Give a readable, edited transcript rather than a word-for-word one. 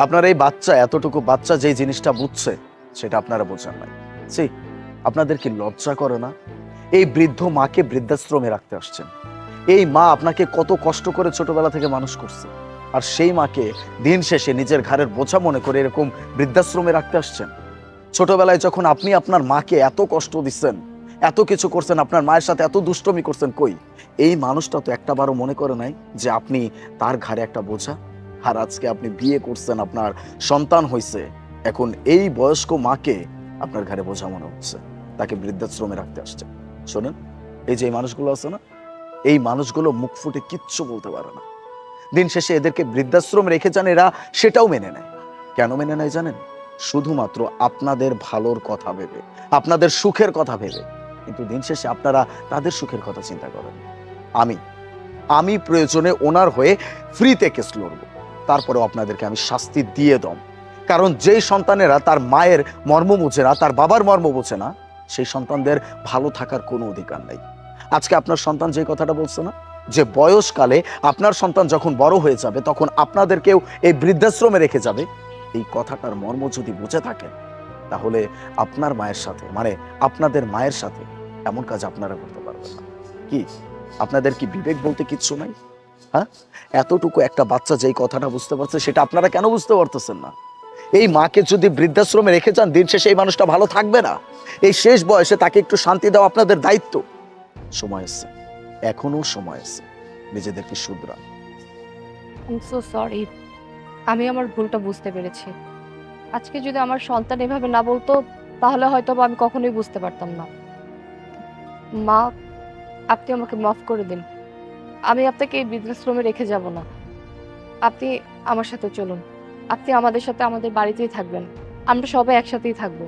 আপনার এই বাচ্চা, এতটুকু বাচ্চা যেই জিনিসটা বুঝছে সেটা আপনারা বোঝেন নাই। সি, আপনাদের কি লজ্জা করে না? এই বৃদ্ধ মাকে বৃদ্ধাশ্রমে রাখতে আসছেন। এই মা আপনাকে কত কষ্ট করে ছোটবেলা থেকে মানুষ করছে, আর সেই মাকে দিন শেষে নিজের ঘাড়ের বোঝা মনে করে এরকম বৃদ্ধাশ্রমে রাখতে আসছেন। ছোটবেলায় যখন আপনি আপনার মাকে এত কষ্ট দিচ্ছেন, এত কিছু করছেন, আপনার মায়ের সাথে এত দুষ্টমি করছেন, কই এই মানুষটা তো একটা বারও মনে করে নাই যে আপনি তার ঘাড়ে একটা বোঝা? আর আজকে আপনি বিয়ে করছেন, আপনার সন্তান হয়েছে, এখন এই বয়স্ক মাকে আপনার ঘাড়ে বোঝা মনে হচ্ছে, তাকে বৃদ্ধাশ্রমে রাখতে আসছে। শোনেন, এই যে এই মানুষগুলো আছে না, এই মানুষগুলো মুখ ফুটে কিচ্ছু বলতে পারে না। দিন শেষে এদেরকে বৃদ্ধাশ্রম রেখে যান, এরা সেটাও মেনে নেয়। কেন মেনে নেয় জানেন? শুধুমাত্র আপনাদের ভালোর কথা ভেবে, আপনাদের সুখের কথা ভেবে। কিন্তু দিন শেষে আপনারা তাদের সুখের কথা চিন্তা করেন। আমি আমি প্রয়োজনে ওনার হয়ে ফ্রিতে কেস লড়ব, তারপরেও আপনাদেরকে আমি শাস্তি দিয়ে দম। কারণ যেই সন্তানেরা তার মায়ের মর্ম বোঝে না, তার বাবার মর্ম বোঝে না, সেই সন্তানদের ভালো থাকার কোনো অধিকার নেই। আজকে আপনার সন্তান যে কথাটা বলছে না, যে বয়সকালে আপনার সন্তান যখন বড় হয়ে যাবে তখন আপনাদেরকেও এই বৃদ্ধাশ্রমে রেখে যাবে, এই কথাটার মর্ম যদি বুঝে থাকেন, তাহলে আপনার মায়ের সাথে, মানে আপনাদের মায়ের সাথে এমন কাজ আপনারা করতে পারবেন না। কি আপনাদের কি বিবেক বলতে কিচ্ছু নাই? হ্যাঁ, এতটুকু একটা বাচ্চা যেই কথাটা বুঝতে পারছে, সেটা আপনারা কেন বুঝতে পারতেছেন না? এই মাকে যদি বৃদ্ধাশ্রমে রেখে যান, দিন শেষে এই মানুষটা ভালো থাকবে না। এই শেষ বয়সে তাকে একটু শান্তি দেওয়া আপনাদের দায়িত্ব। সময় আছে, এখনো সময় আছে, নিজেদেরকে শুধরা। I am so sorry. আমি আমার ভুলটা বুঝতে পেরেছি। আজকে যদি আমার সন্তান এভাবে না বলতো, তাহলে হয়তো বা আমি কখনোই বুঝতে পারতাম না। মা, আপনি আমাকে মাফ করে দিন। আমি আপনাকে এই বৃদ্ধাশ্রমে রেখে যাব না। আপনি আমার সাথে চলুন। আপনি আমাদের সাথে আমাদের বাড়িতেই থাকবেন। আমরা সবাই একসাথেই থাকবো।